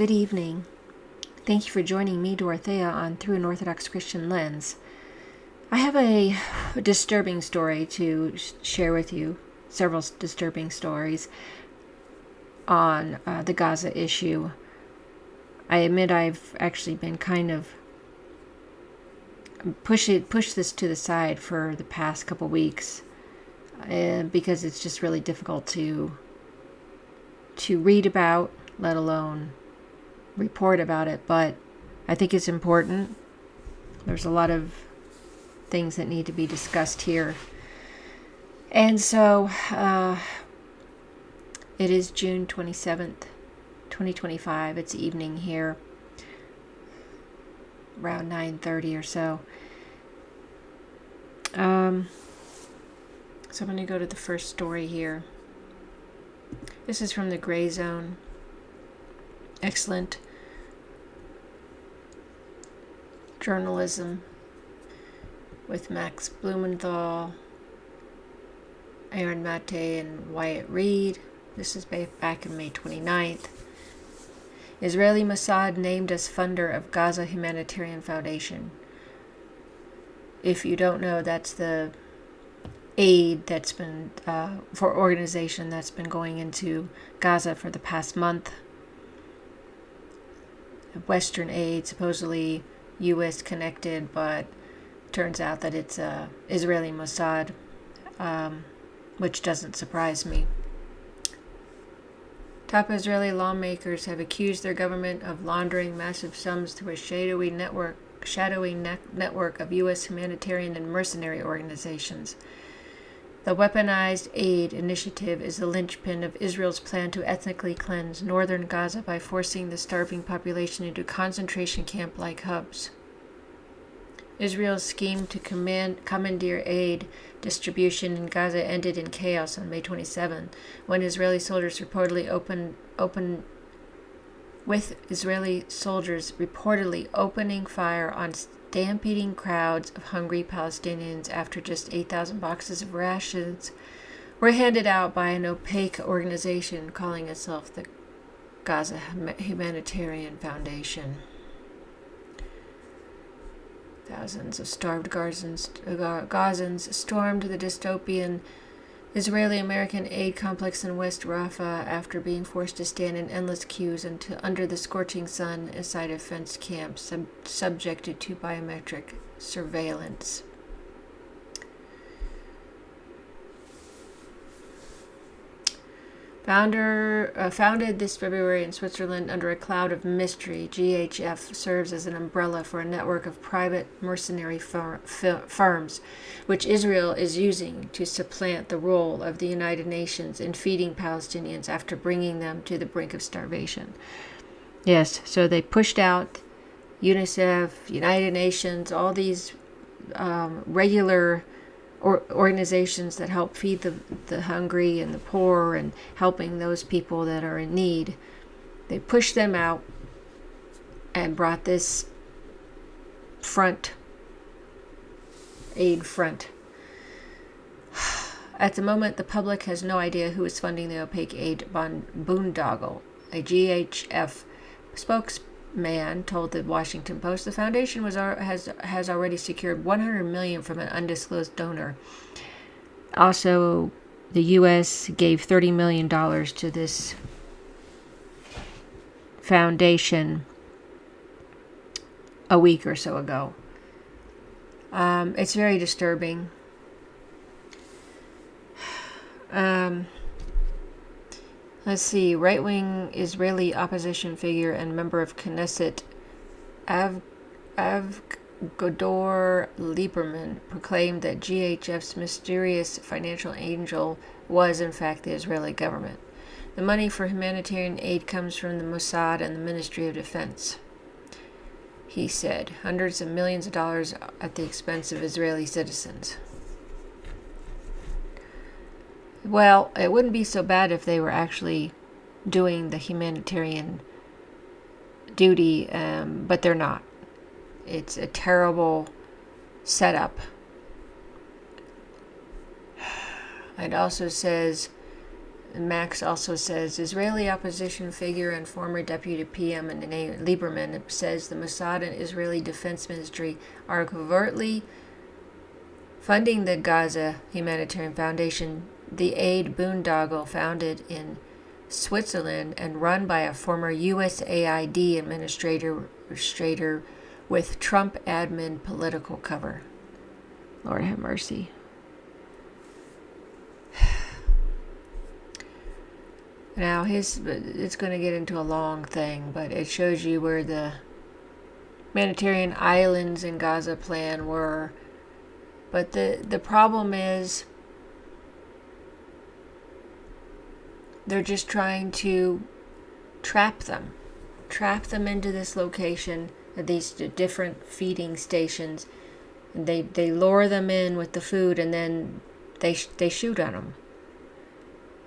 Good evening. Thank you for joining me, Dorothea, on Through an Orthodox Christian Lens. I have a disturbing story to share with you, several disturbing stories on the Gaza issue. I admit I've actually been kind of pushed this to the side for the past couple weeks because it's just really difficult to read about, let alone report about it, but I think it's important. There's a lot of things that need to be discussed here. And so it is June 27th, 2025. It's evening here, around 9:30 or so. So I'm going to go to the first story here. This is from the Gray Zone. Excellent journalism with Max Blumenthal, Aaron Mate, and Wyatt Reed. This is back in May 29th. Israeli Mossad named as funder of Gaza Humanitarian Foundation. If you don't know, that's the aid that's been for organization that's been going into Gaza for the past month. Western aid, supposedly U.S. connected, but turns out that it's Israeli Mossad, which doesn't surprise me. Top Israeli lawmakers have accused their government of laundering massive sums through a shadowy network of U.S. humanitarian and mercenary organizations. The Weaponized Aid Initiative is the linchpin of Israel's plan to ethnically cleanse northern Gaza by forcing the starving population into concentration camp-like hubs. Israel's scheme to commandeer aid distribution in Gaza ended in chaos on May 27, when Israeli soldiers reportedly opening fire on stampeding crowds of hungry Palestinians after just 8,000 boxes of rations were handed out by an opaque organization calling itself the Gaza Humanitarian Foundation. Thousands of starved Gazans stormed the dystopian Israeli-American aid complex in West Rafah after being forced to stand in endless queues under the scorching sun inside a fenced camp subjected to biometric surveillance. Founded this February in Switzerland under a cloud of mystery, GHF serves as an umbrella for a network of private mercenary firms, which Israel is using to supplant the role of the United Nations in feeding Palestinians after bringing them to the brink of starvation. Yes, so they pushed out UNICEF, United Nations, all these regular organizations that help feed the hungry and the poor and helping those people that are in need. They pushed them out and brought this aid front. At the moment, the public has no idea who is funding the opaque aid boondoggle. A GHF spokesman told the Washington Post the foundation has already secured $100 million from an undisclosed donor. Also, the U.S. gave $30 million to this foundation a week or so ago. It's very disturbing. Let's see, right-wing Israeli opposition figure and member of Knesset Avigdor Lieberman proclaimed that GHF's mysterious financial angel was in fact the Israeli government. The money for humanitarian aid comes from the Mossad and the Ministry of Defense, he said, hundreds of millions of dollars at the expense of Israeli citizens. Well, it wouldn't be so bad if they were actually doing the humanitarian duty, but they're not. It's a terrible setup. It also says Max also says Israeli opposition figure and former deputy PM Lieberman says the Mossad and Israeli Defense Ministry are covertly funding the Gaza Humanitarian Foundation, the aid boondoggle founded in Switzerland and run by a former USAID administrator with Trump admin political cover. Lord have mercy. Now, it's going to get into a long thing, but it shows you where the humanitarian islands in Gaza plan were. But the problem is they're just trying to trap them into this location, at these different feeding stations. And they lure them in with the food, and then they shoot on them.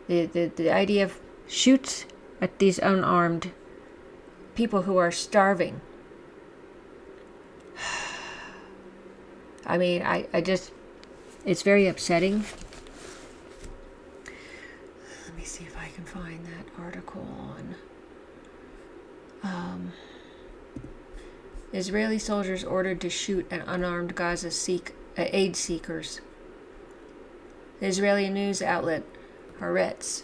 The idea of shoots at these unarmed people who are starving. I mean, I just, it's very upsetting. Let me see if I can find that article on Israeli soldiers ordered to shoot at unarmed Gaza aid seekers. The Israeli news outlet Haaretz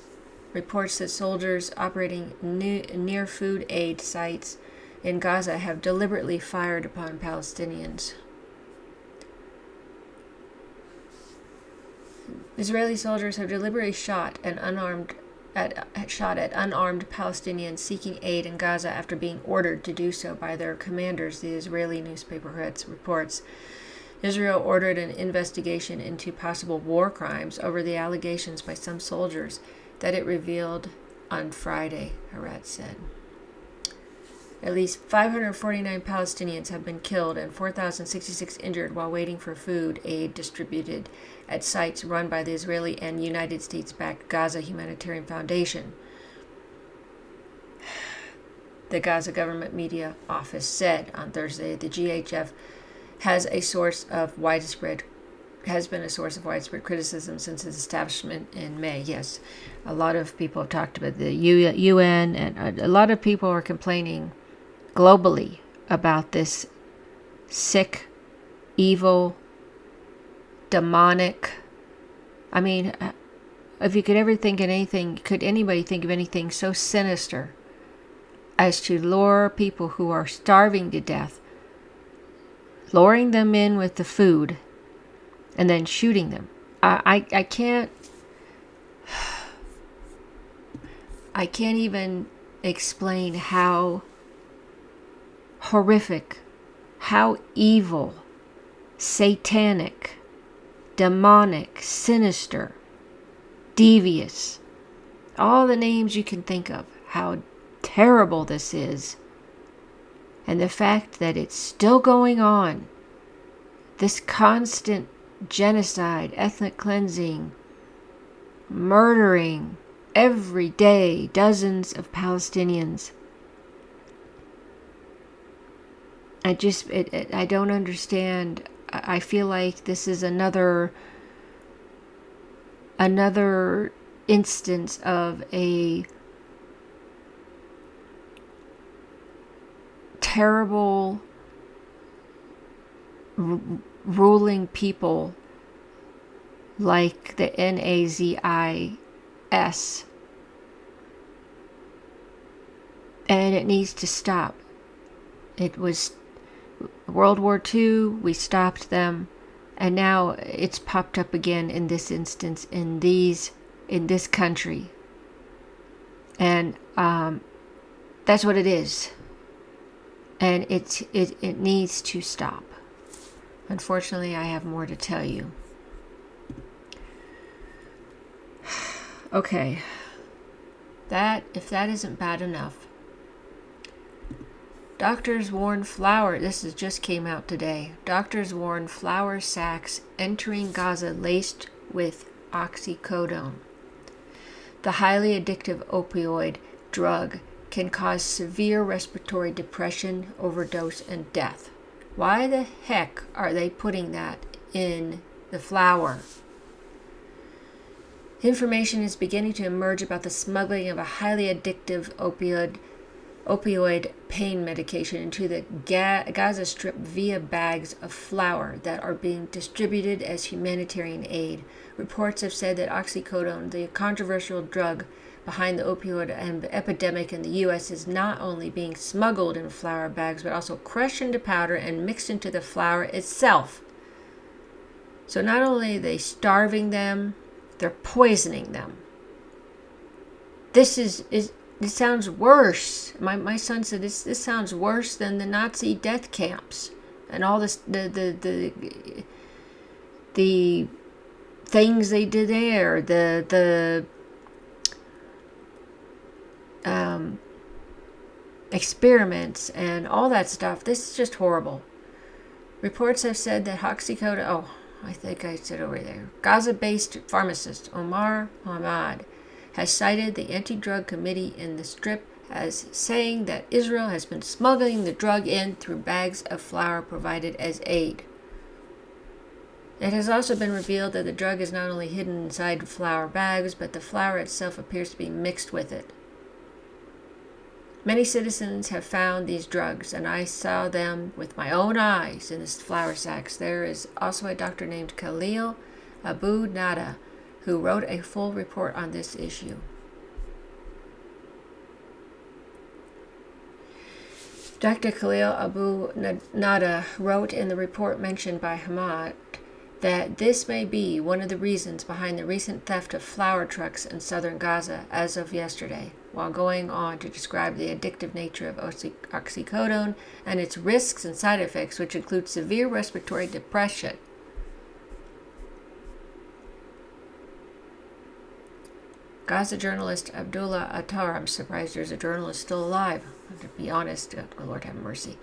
reports that soldiers operating near food aid sites in Gaza have deliberately fired upon Palestinians. Israeli soldiers have deliberately shot at unarmed Palestinians seeking aid in Gaza after being ordered to do so by their commanders, the Israeli newspaper Haaretz reports. Israel ordered an investigation into possible war crimes over the allegations by some soldiers that it revealed on Friday, Haaretz said. At least 549 Palestinians have been killed and 4,066 injured while waiting for food aid distributed at sites run by the Israeli and United States-backed Gaza Humanitarian Foundation. The Gaza government media office said on Thursday the GHF has been a source of widespread criticism since its establishment in May. Yes, a lot of people have talked about the UN, and a lot of people are complaining globally about this sick, evil, demonic. I mean, if you could ever think of anything, could anybody think of anything so sinister as to lure people who are starving to death, luring them in with the food, and then shooting them? I can't even explain how horrific, how evil, satanic, demonic, sinister, devious, all the names you can think of, how terrible this is. And the fact that it's still going on, this constant genocide, ethnic cleansing, murdering every day dozens of Palestinians. I don't understand. I feel like this is another instance of a terrible ruling people like the Nazis, and it needs to stop. It was World War II, we stopped them, and now it's popped up again in this instance, in this country. And that's what it is. And it needs to stop. Unfortunately, I have more to tell you. Okay. If that isn't bad enough, doctors warn this just came out today. Doctors warn flour sacks entering Gaza laced with oxycodone. The highly addictive opioid drug can cause severe respiratory depression, overdose, and death. Why the heck are they putting that in the flour? Information is beginning to emerge about the smuggling of a highly addictive opioid pain medication into the Gaza Strip via bags of flour that are being distributed as humanitarian aid. Reports have said that oxycodone, the controversial drug behind the opioid epidemic in the U.S., is not only being smuggled in flour bags, but also crushed into powder and mixed into the flour itself. So not only are they starving them, they're poisoning them. It sounds worse. My son said this sounds worse than the Nazi death camps and all this the things they did there, the experiments and all that stuff. This is just horrible. Reports have said that oxycodone, I think I said over there, Gaza-based pharmacist Omar Hamad has cited the anti-drug committee in the Strip as saying that Israel has been smuggling the drug in through bags of flour provided as aid. It has also been revealed that the drug is not only hidden inside flour bags, but the flour itself appears to be mixed with it. Many citizens have found these drugs, and I saw them with my own eyes in the flour sacks. There is also a doctor named Khalil Abu Nada who wrote a full report on this issue. Dr. Khalil Abu Nada wrote in the report mentioned by Hamad that this may be one of the reasons behind the recent theft of flour trucks in southern Gaza as of yesterday, while going on to describe the addictive nature of oxycodone and its risks and side effects, which include severe respiratory depression. Gaza journalist Abdullah Attar, I'm surprised there's a journalist still alive, to be honest, Lord have mercy,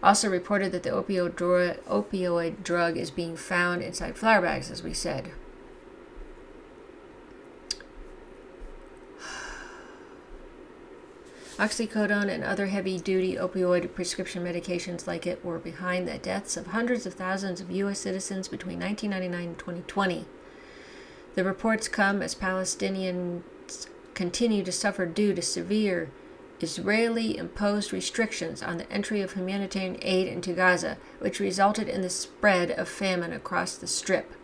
also reported that the opioid drug is being found inside flour bags, as we said. Oxycodone and other heavy-duty opioid prescription medications like it were behind the deaths of hundreds of thousands of U.S. citizens between 1999 and 2020. The reports come as Palestinians continue to suffer due to severe Israeli-imposed restrictions on the entry of humanitarian aid into Gaza, which resulted in the spread of famine across the Strip.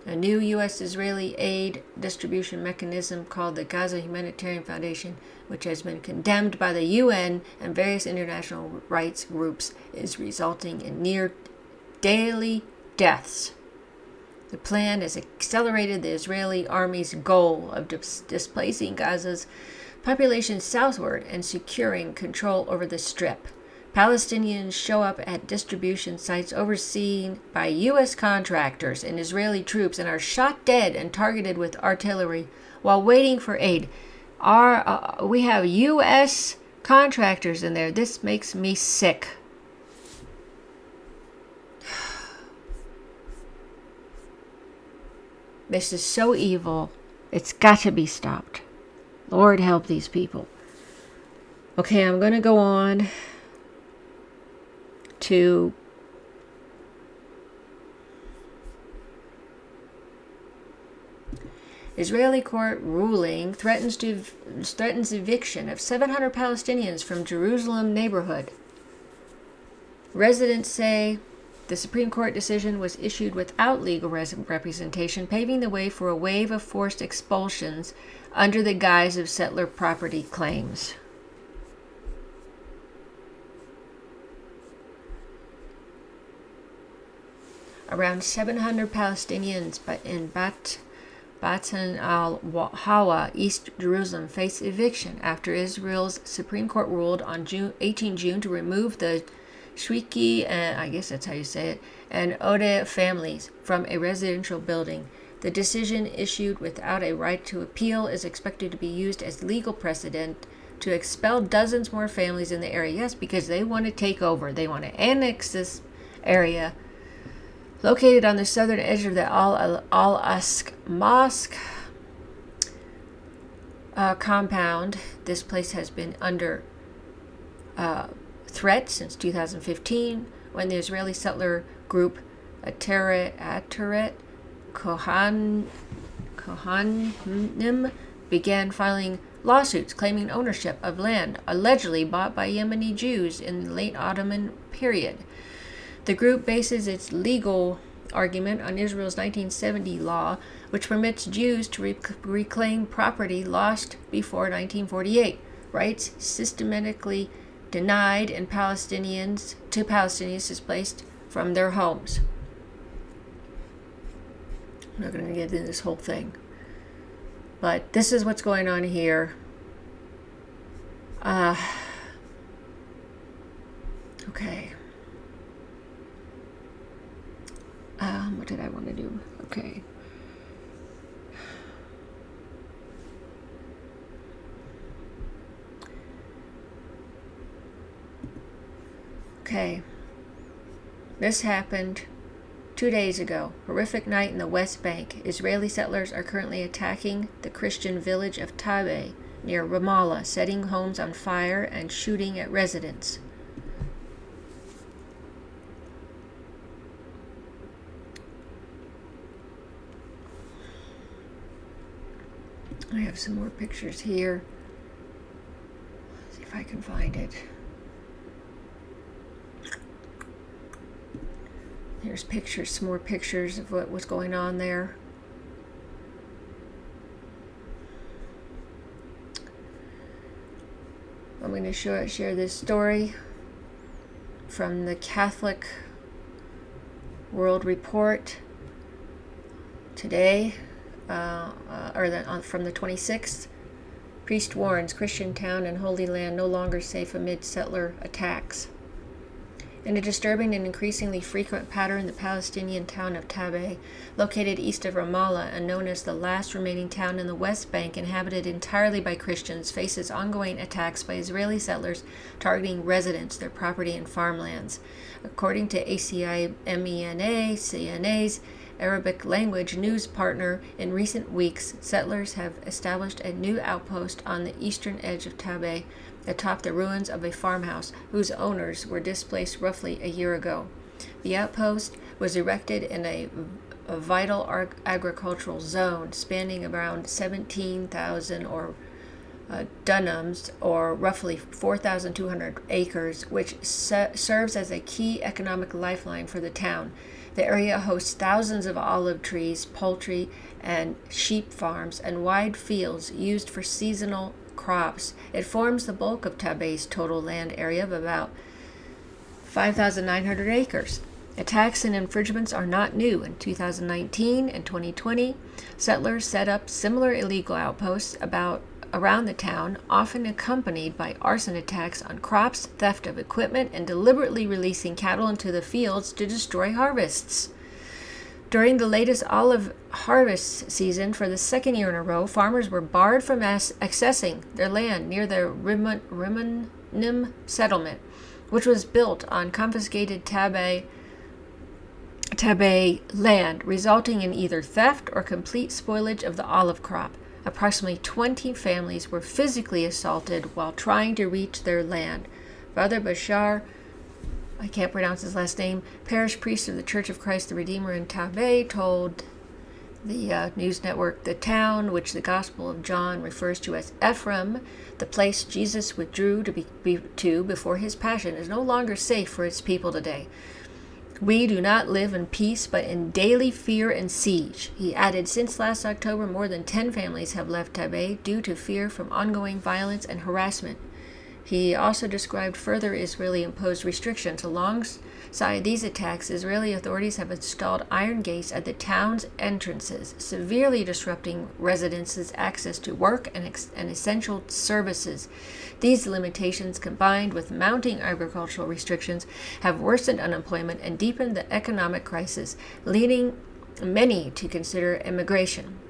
A new U.S.-Israeli aid distribution mechanism called the Gaza Humanitarian Foundation, which has been condemned by the UN and various international rights groups, is resulting in near daily deaths. The plan has accelerated the Israeli army's goal of displacing Gaza's population southward and securing control over the Strip. Palestinians show up at distribution sites overseen by U.S. contractors and Israeli troops and are shot dead and targeted with artillery while waiting for aid. We have U.S. contractors in there. This makes me sick. This is so evil. It's got to be stopped. Lord help these people. Okay, I'm going to go on to Israeli court ruling threatens eviction of 700 Palestinians from Jerusalem neighborhood. Residents say the Supreme Court decision was issued without legal representation, paving the way for a wave of forced expulsions under the guise of settler property claims. Around 700 Palestinians in Batan al-Hawa, East Jerusalem, face eviction after Israel's Supreme Court ruled on 18 June to remove the Shwiki, I guess that's how you say it, and Ode families from a residential building. The decision, issued without a right to appeal, is expected to be used as legal precedent to expel dozens more families in the area. Yes, because they want to take over. They want to annex this area. Located on the southern edge of the Al-Aqsa Mosque compound, this place has been under threat since 2015, when the Israeli settler group Ateret Kohanim Kohanim began filing lawsuits claiming ownership of land allegedly bought by Yemeni Jews in the late Ottoman period. The group bases its legal argument on Israel's 1970 law, which permits Jews to reclaim property lost before 1948, rights systematically denied to Palestinians displaced from their homes. I'm not going to get into this whole thing, but this is what's going on here. Okay. What did I want to do? Okay. Okay. This happened 2 days ago. Horrific night in the West Bank. Israeli settlers are currently attacking the Christian village of Tabe near Ramallah, setting homes on fire and shooting at residents. I have some more pictures here. Let's see if I can find it. Here's pictures, some more pictures of what was going on there. I'm going to share this story from the Catholic World Report today, from the 26th. Priest warns Christian town and Holy Land no longer safe amid settler attacks. In a disturbing and increasingly frequent pattern, the Palestinian town of Tabe, located east of Ramallah and known as the last remaining town in the West Bank inhabited entirely by Christians, faces ongoing attacks by Israeli settlers targeting residents, their property, and farmlands. According to ACIMENA, CNA's Arabic language news partner, in recent weeks, settlers have established a new outpost on the eastern edge of Tabe, atop the ruins of a farmhouse whose owners were displaced roughly a year ago. The outpost was erected in a vital agricultural zone spanning around 17,000 dunams, or roughly 4,200 acres, which serves as a key economic lifeline for the town. The area hosts thousands of olive trees, poultry, and sheep farms, and wide fields used for seasonal crops. It forms the bulk of Tabe's total land area of about 5,900 acres. Attacks and infringements are not new. In 2019 and 2020, settlers set up similar illegal outposts around the town, often accompanied by arson attacks on crops, theft of equipment, and deliberately releasing cattle into the fields to destroy harvests. During the latest olive harvest season, for the second year in a row, farmers were barred from accessing their land near the Rimonim settlement, which was built on confiscated Tabe land, resulting in either theft or complete spoilage of the olive crop. Approximately 20 families were physically assaulted while trying to reach their land. Father Bashar, I can't pronounce his last name, parish priest of the Church of Christ the Redeemer in Tabe, told the news network the town, which the Gospel of John refers to as Ephraim, the place Jesus withdrew to before his passion, is no longer safe for its people today. We do not live in peace, but in daily fear and siege. He added, since last October, more than 10 families have left Tabe due to fear from ongoing violence and harassment. He also described further Israeli-imposed restrictions. Alongside these attacks, Israeli authorities have installed iron gates at the town's entrances, severely disrupting residents' access to work and essential services. These limitations, combined with mounting agricultural restrictions, have worsened unemployment and deepened the economic crisis, leading many to consider immigration.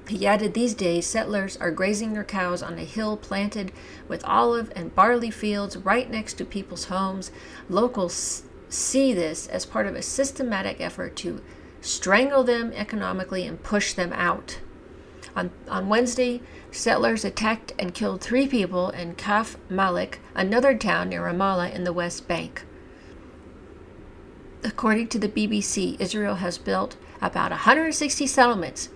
He added, these days, settlers are grazing their cows on a hill planted with olive and barley fields right next to people's homes. Locals see this as part of a systematic effort to strangle them economically and push them out. On Wednesday, settlers attacked and killed 3 people in Kaf Malik, another town near Ramallah in the West Bank. According to the BBC, Israel has built about 160 settlements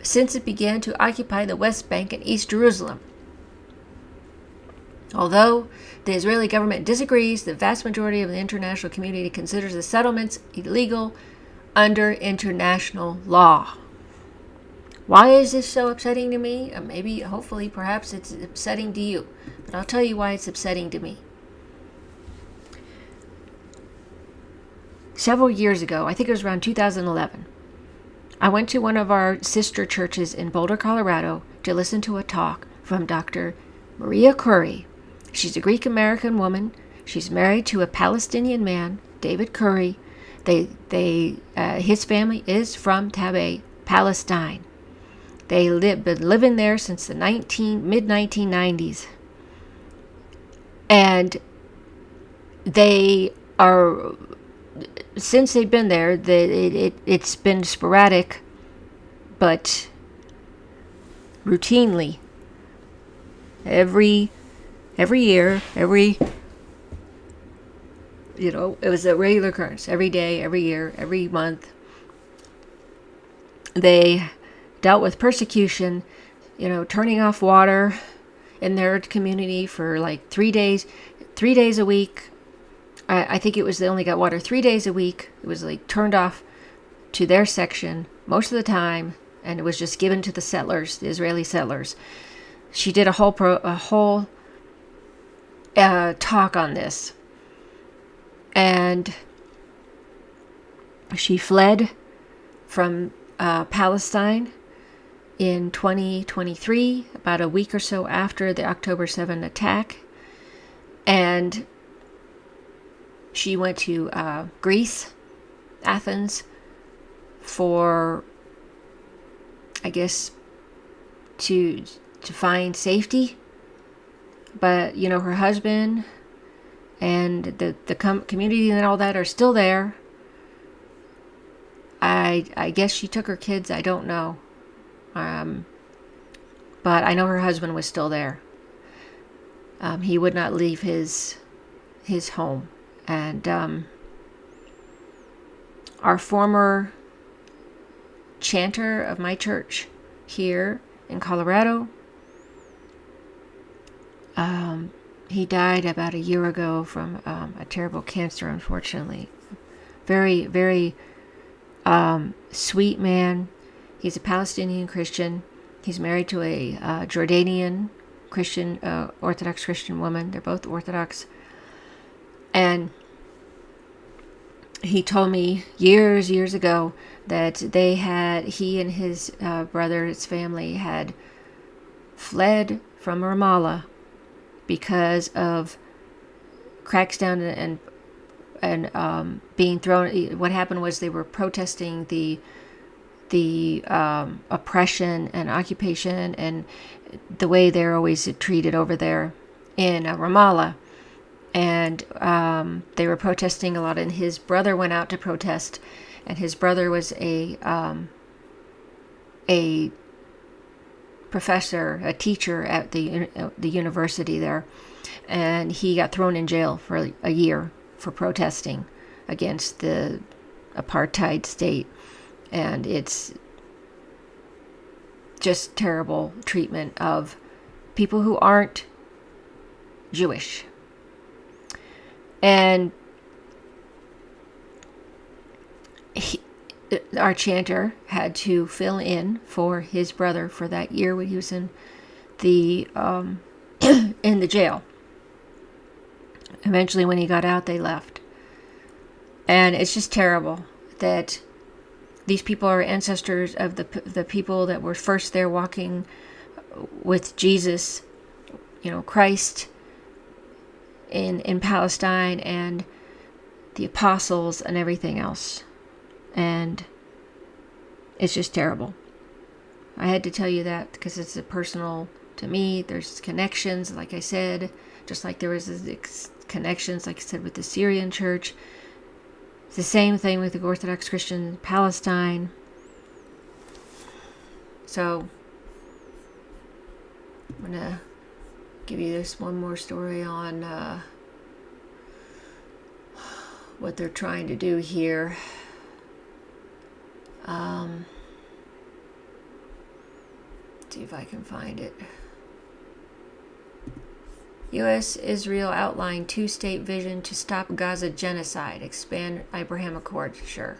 since it began to occupy the West Bank and East Jerusalem. Although the Israeli government disagrees, the vast majority of the international community considers the settlements illegal under international law. Why is this so upsetting to me? Maybe, hopefully, perhaps it's upsetting to you. But I'll tell you why it's upsetting to me. Several years ago, I think it was around 2011, I went to one of our sister churches in Boulder, Colorado, to listen to a talk from Dr. Maria Curry. She's a Greek-American woman. She's married to a Palestinian man, David Curry. His family is from Tabay, Palestine. They've been living there since the mid-1990s. And they are, since they've been there, it's been sporadic, but routinely. Every year, it was a regular occurrence. Every day, every year, every month. They dealt with persecution, turning off water in their community for like 3 days a week. I think it was they only got water 3 days a week. It was like turned off to their section most of the time, and it was just given to the settlers, the Israeli settlers. She did a whole talk on this, and she fled from Palestine in 2023, about a week or so after the October 7 attack, and she went to Greece, Athens, for, I guess, to find safety. But, her husband and the community and all that are still there. I guess she took her kids. I don't know. But I know her husband was still there. He would not leave his home. And our former chanter of my church here in Colorado, he died about a year ago from a terrible cancer, unfortunately. Very, very sweet man. He's a Palestinian Christian. He's married to a Jordanian Christian, Orthodox Christian woman. They're both Orthodox. And he told me years ago that he and his brother, his family, had fled from Ramallah because of cracks down and being thrown. What happened was they were protesting the oppression and occupation and the way they're always treated over there in Ramallah. And they were protesting a lot, and his brother went out to protest, and his brother was a professor, a teacher at the university there, and he got thrown in jail for a year for protesting against the apartheid state. And it's just terrible treatment of people who aren't Jewish. And our chanter had to fill in for his brother for that year when he was in the in the jail. Eventually, when he got out, they left. And it's just terrible that these people are ancestors of the people that were first there walking with Jesus, Christ in Palestine, and the apostles and everything else. And it's just terrible. I had to tell you that because it's personal to me. There's connections, like I said, just like there was connections, like I said, with the Syrian church. It's the same thing with the Orthodox Christian in Palestine. So I'm going to give you this one more story on what they're trying to do here. see if I can find it. U.S.-Israel outlined two-state vision to stop Gaza genocide, expand Abraham Accords. Sure.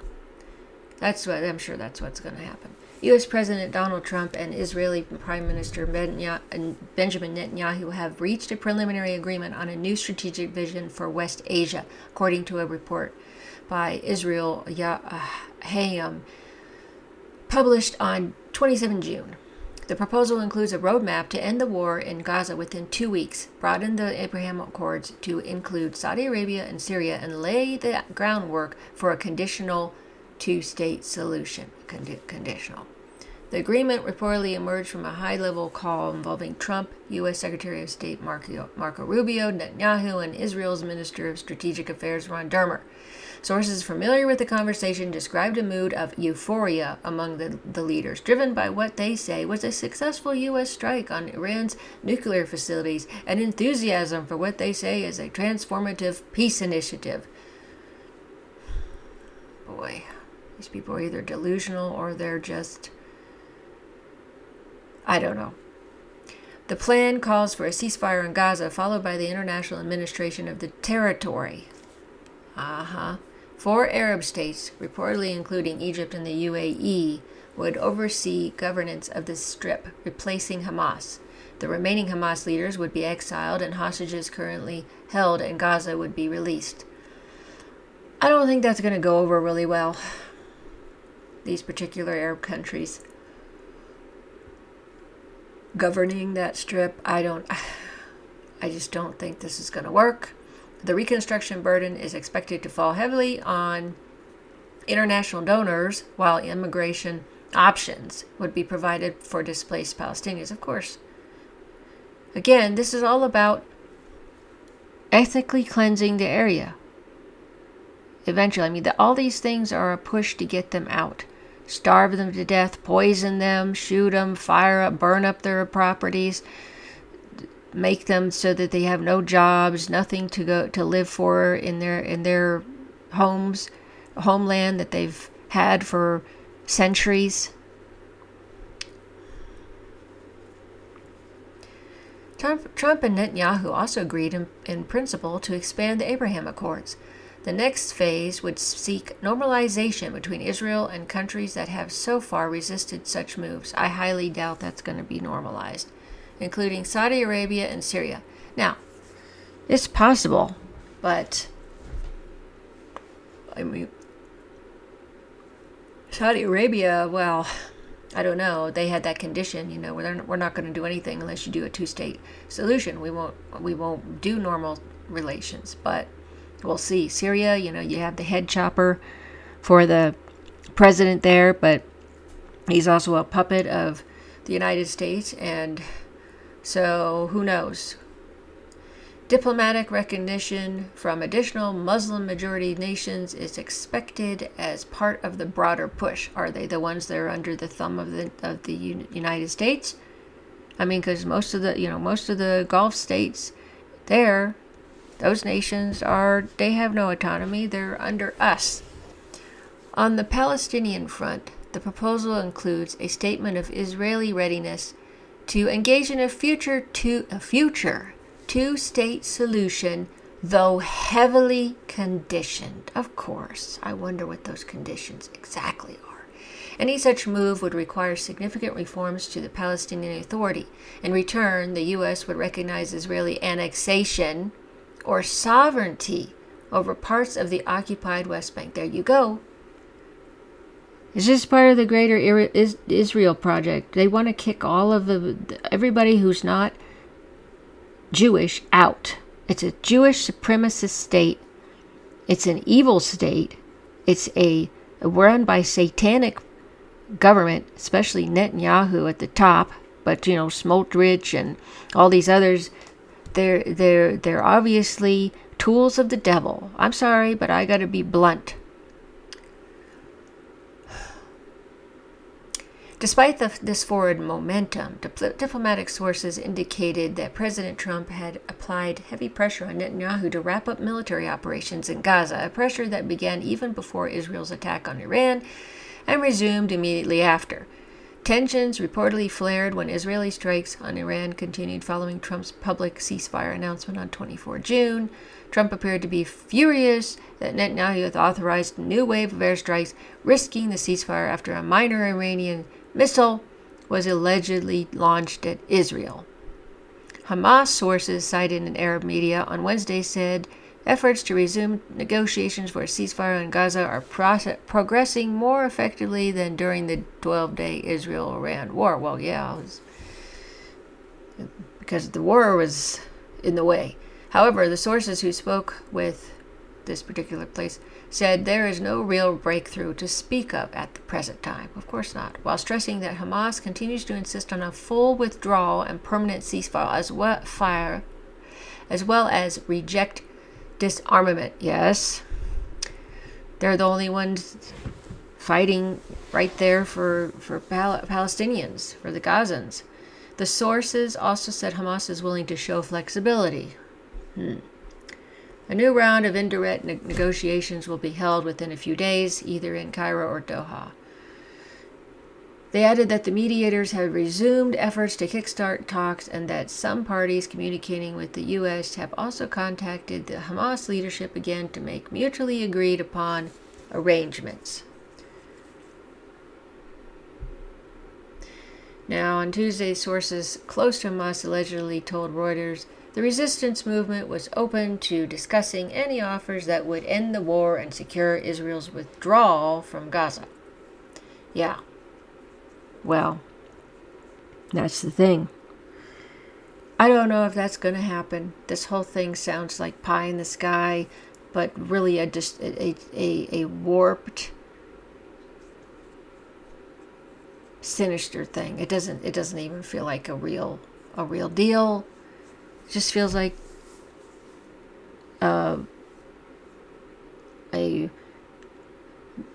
I'm sure that's what's going to happen. U.S. President Donald Trump and Israeli Prime Minister Benjamin Netanyahu have reached a preliminary agreement on a new strategic vision for West Asia, according to a report by Israel Hayam, published on 27 June. The proposal includes a roadmap to end the war in Gaza within 2 weeks, broaden the Abraham Accords to include Saudi Arabia and Syria, and lay the groundwork for a conditional two-state solution. Conditional. The agreement reportedly emerged from a high-level call involving Trump, U.S. Secretary of State Marco Rubio, Netanyahu, and Israel's Minister of Strategic Affairs Ron Dermer. Sources familiar with the conversation described a mood of euphoria among the leaders, driven by what they say was a successful U.S. strike on Iran's nuclear facilities and enthusiasm for what they say is a transformative peace initiative. Boy, these people are either delusional or they're just... I don't know. The plan calls for a ceasefire in Gaza, followed by the international administration of the territory. 4 Arab states, reportedly including Egypt and the UAE, would oversee governance of the Strip, replacing Hamas. The remaining Hamas leaders would be exiled, and hostages currently held in Gaza would be released. I don't think that's going to go over really well, these particular Arab countries governing that strip. I just don't think this is going to work. The reconstruction burden is expected to fall heavily on international donors, while immigration options would be provided for displaced Palestinians, of course. Again, this is all about ethnically cleansing the area. Eventually, all these things are a push to get them out. Starve them to death, poison them, shoot them, fire up, burn up their properties, make them so that they have no jobs, nothing to live for in their homes, homeland that they've had for centuries. Trump and Netanyahu also agreed in principle to expand the Abraham Accords. The next phase would seek normalization between Israel and countries that have so far resisted such moves. I highly doubt that's going to be normalized, including Saudi Arabia and Syria. Now, it's possible, but Saudi Arabia, well, I don't know. They had that condition, we're not going to do anything unless you do a two-state solution. We won't do normal relations, but we'll see. Syria, you have the head chopper for the president there, but he's also a puppet of the United States, and so who knows? Diplomatic recognition from additional Muslim-majority nations is expected as part of the broader push. Are they the ones that are under the thumb of the United States? Because most of the Gulf states there, those nations they have no autonomy. They're under us. On the Palestinian front, the proposal includes a statement of Israeli readiness to engage in a future two-state solution, though heavily conditioned. Of course, I wonder what those conditions exactly are. Any such move would require significant reforms to the Palestinian Authority. In return, the U.S. would recognize Israeli annexation or sovereignty over parts of the occupied West Bank. There you go. Is this part of the greater Israel project? They want to kick all of everybody who's not Jewish out. It's a Jewish supremacist state. It's an evil state. It's a run by satanic government, especially Netanyahu at the top. But Smotrich and all these others, they're obviously tools of the devil. I'm sorry, but I got to be blunt. Despite this forward momentum, diplomatic sources indicated that President Trump had applied heavy pressure on Netanyahu to wrap up military operations in Gaza, a pressure that began even before Israel's attack on Iran and resumed immediately after. Tensions reportedly flared when Israeli strikes on Iran continued following Trump's public ceasefire announcement on 24 June. Trump appeared to be furious that Netanyahu had authorized a new wave of airstrikes, risking the ceasefire after a minor Iranian missile was allegedly launched at Israel. Hamas sources cited in Arab media on Wednesday said efforts to resume negotiations for a ceasefire in Gaza are progressing more effectively than during the 12-day Israel-Iran war. Well, yeah, because the war was in the way. However, the sources who spoke with this particular place said there is no real breakthrough to speak of at the present time. Of course not. While stressing that Hamas continues to insist on a full withdrawal and permanent ceasefire as well as reject disarmament. Yes, they're the only ones fighting right there for Palestinians, for the Gazans. The sources also said Hamas is willing to show flexibility. A new round of indirect negotiations will be held within a few days, either in Cairo or Doha. They added that the mediators have resumed efforts to kickstart talks and that some parties communicating with the U.S. have also contacted the Hamas leadership again to make mutually agreed upon arrangements. Now, on Tuesday, sources close to Hamas allegedly told Reuters the resistance movement was open to discussing any offers that would end the war and secure Israel's withdrawal from Gaza. Yeah. Well, that's the thing. I don't know if that's going to happen. This whole thing sounds like pie in the sky, but really a warped, sinister thing. It doesn't even feel like a real deal. It just feels like a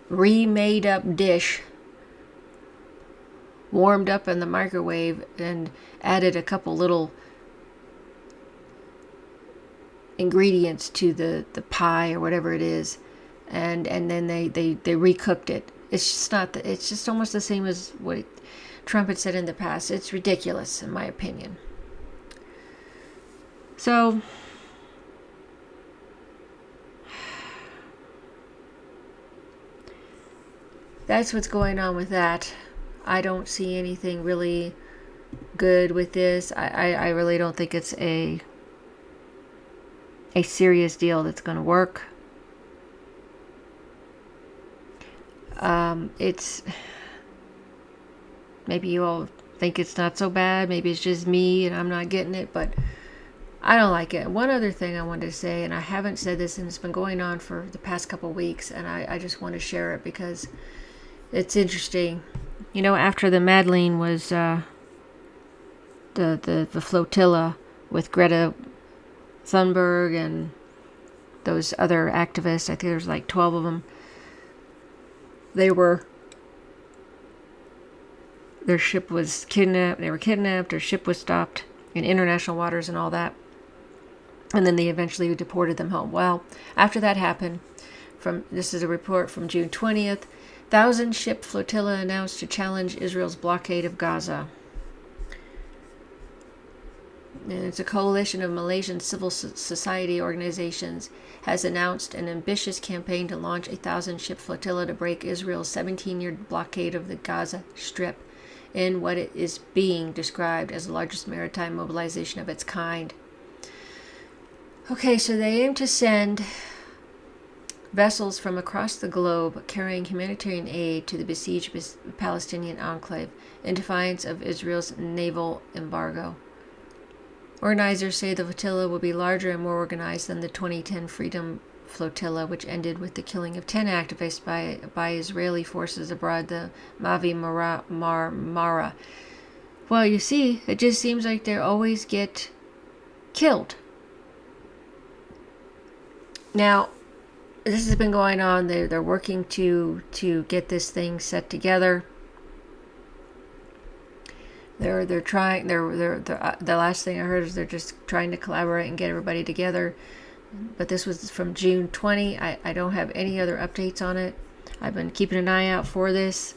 remade up dish warmed up in the microwave and added a couple little ingredients to the pie or whatever it is, and then they recooked it. It's just almost the same as what Trump had said in the past. It's ridiculous, in my opinion. So that's what's going on with that. I don't see anything really good with this. I really don't think it's a serious deal that's going to work. It's maybe you all think it's not so bad. Maybe it's just me and I'm not getting it, but I don't like it. One other thing I wanted to say, and I haven't said this, and it's been going on for the past couple of weeks, and I just want to share it because it's interesting. You know, after the Madeleine was the flotilla with Greta Thunberg and those other activists, I think there's like 12 of them. Their ship was kidnapped. They were kidnapped. Their ship was stopped in international waters and all that. And then they eventually deported them home. Well, after that happened, this is a report from June 20th, 1,000-ship flotilla announced to challenge Israel's blockade of Gaza. And it's a coalition of Malaysian civil society organizations has announced an ambitious campaign to launch a 1,000-ship flotilla to break Israel's 17-year blockade of the Gaza Strip in what it is being described as the largest maritime mobilization of its kind. Okay, so they aim to send vessels from across the globe carrying humanitarian aid to the besieged Palestinian enclave in defiance of Israel's naval embargo. Organizers say the flotilla will be larger and more organized than the 2010 Freedom Flotilla, which ended with the killing of 10 activists by Israeli forces aboard the Mavi Marmara. Well, you see, it just seems like they always get killed. Now, this has been going on. They're working to get this thing set together. They're trying. The last thing I heard is they're just trying to collaborate and get everybody together. But this was from June 20. I don't have any other updates on it. I've been keeping an eye out for this.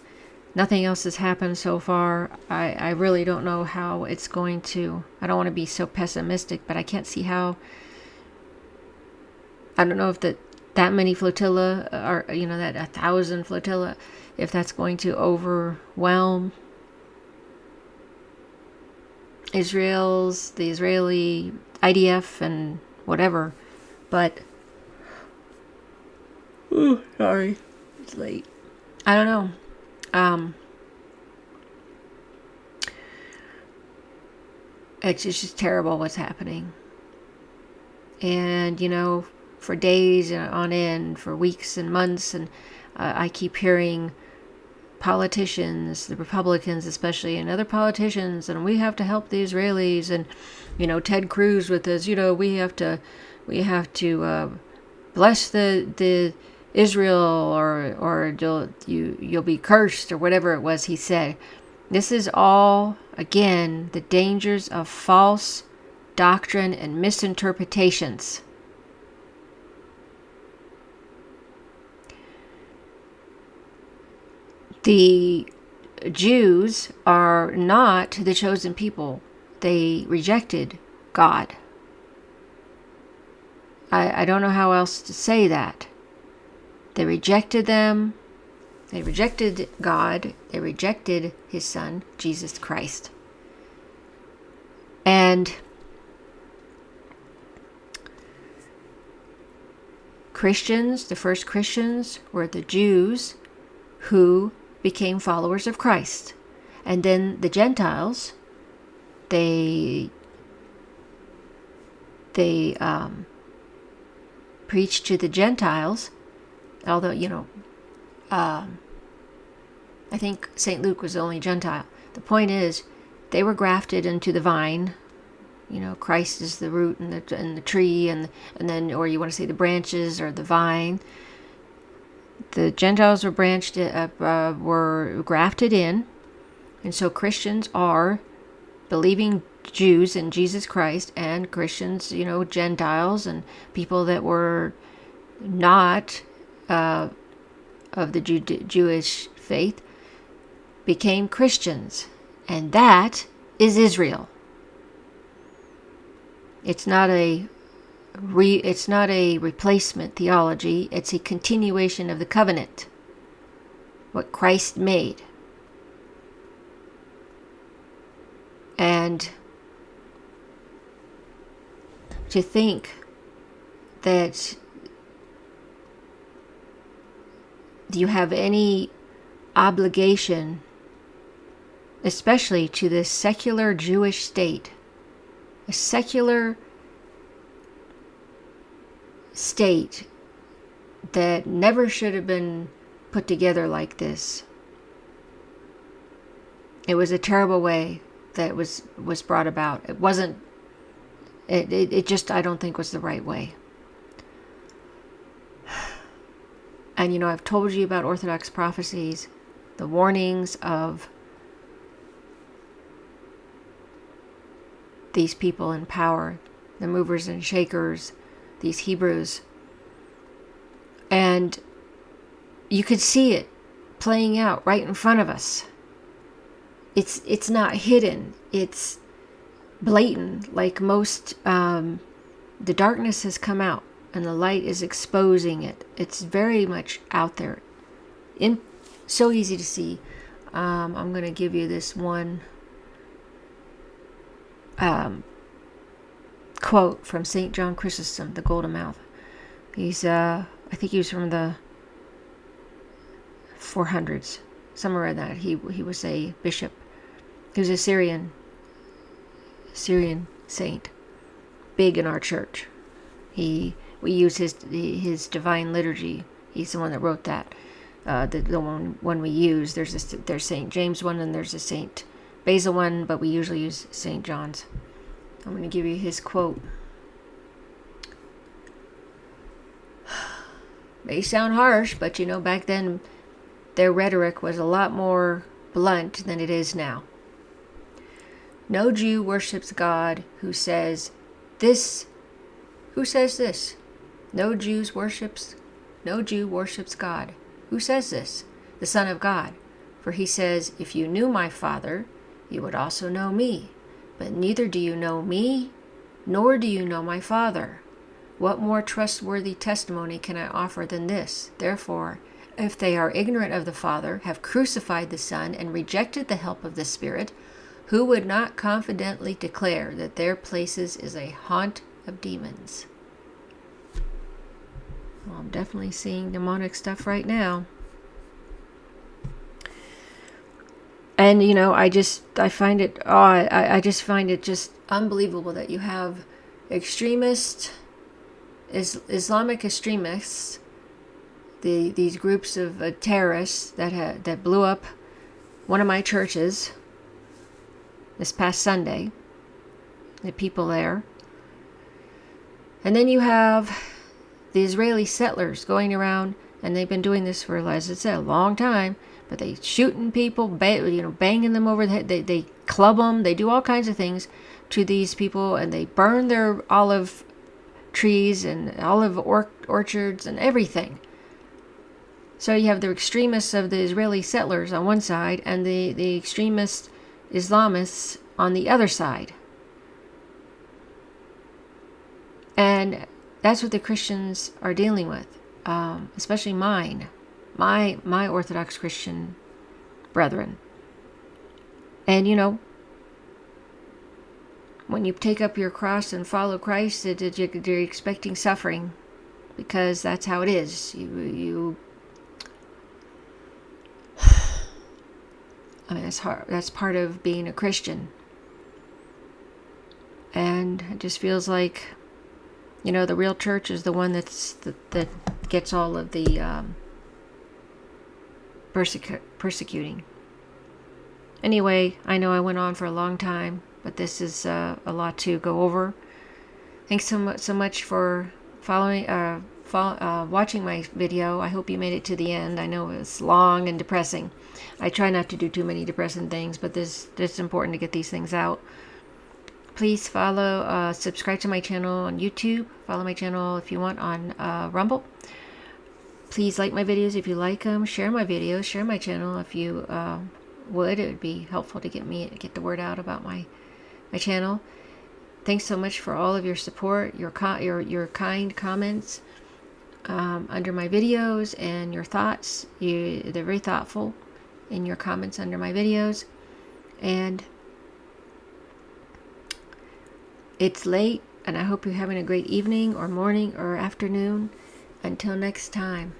Nothing else has happened so far. I really don't know how it's going to. I don't want to be so pessimistic, but I can't see how. I don't know if that many flotilla are, that 1,000 flotilla, if that's going to overwhelm the Israeli IDF and whatever. But, sorry, it's late. I don't know. It's just terrible what's happening. And, for days on end, for weeks and months, and I keep hearing politicians, the Republicans especially, and other politicians, and we have to help the Israelis, and, Ted Cruz with this, we have to bless the Israel, or you'll be cursed, or whatever it was he said. This is all, again, the dangers of false doctrine and misinterpretations. The Jews are not the chosen people. They rejected God. I don't know how else to say that. They rejected them. They rejected God. They rejected His Son, Jesus Christ. And Christians, the first Christians, were the Jews who became followers of Christ. And then the Gentiles, they preached to the Gentiles, although, I think St. Luke was the only Gentile. The point is, they were grafted into the vine. Christ is the root and the tree, and then, or you want to say the branches or the vine. The Gentiles were were grafted in, and so Christians are believing Jews in Jesus Christ, and Christians, Gentiles and people that were not of the Jewish faith became Christians, and that is Israel. It's not a replacement theology. It's a continuation of the covenant, what Christ made. And to think that you have any obligation, especially to this secular Jewish state, a secular state that never should have been put together like this. It was a terrible way that was brought about. It wasn't, it just, I don't think was the right way. And I've told you about Orthodox prophecies, the warnings of these people in power, the movers and shakers, these Hebrews. And you could see it playing out right in front of us. It's not hidden. It's blatant. Like most, the darkness has come out and the light is exposing it. It's very much out there. So easy to see. I'm going to give you this one quote from St. John Chrysostom, the Golden Mouth. He's, I think he was from the 400s, somewhere in that. He was a bishop. He was a Syrian saint, big in our church. We use his divine liturgy. He's the one that wrote that. The one we use. There's St. James one and there's a St. Basil one, but we usually use St. John's. I'm going to give you his quote. May sound harsh, but back then their rhetoric was a lot more blunt than it is now. No Jew worships God who says this. Who says this? No Jew worships God. Who says this? The Son of God. For he says, if you knew my Father, you would also know me. But neither do you know me, nor do you know my Father. What more trustworthy testimony can I offer than this? Therefore, if they are ignorant of the Father, have crucified the Son, and rejected the help of the Spirit, who would not confidently declare that their places is a haunt of demons? Well, I'm definitely seeing demonic stuff right now. And, I find it, I just find it just unbelievable that you have Islamic extremists, these groups of terrorists that blew up one of my churches this past Sunday, the people there. And then you have the Israeli settlers going around, and they've been doing this for, as I said, a long time. But they shooting people, banging them over the head. They club them. They do all kinds of things to these people, and they burn their olive trees and olive orchards and everything. So you have the extremists of the Israeli settlers on one side, and the extremist Islamists on the other side. And that's what the Christians are dealing with, especially my Orthodox Christian brethren. And when you take up your cross and follow Christ, you're expecting suffering, because that's how it is. That's hard. That's part of being a Christian. And it just feels like, the real church is the one that gets all of the persecuting. Anyway, I know I went on for a long time, but this is a lot to go over. Thanks so much for watching my video. I hope you made it to the end. I know it's long and depressing. I try not to do too many depressing things, but it's important to get these things out. Please subscribe to my channel on YouTube. Follow my channel if you want on Rumble. Please like my videos if you like them. Share my videos. Share my channel if you would. It would be helpful to get the word out about my channel. Thanks so much for all of your support, your kind comments under my videos, and your thoughts. They're very thoughtful in your comments under my videos. And it's late, and I hope you're having a great evening or morning or afternoon. Until next time.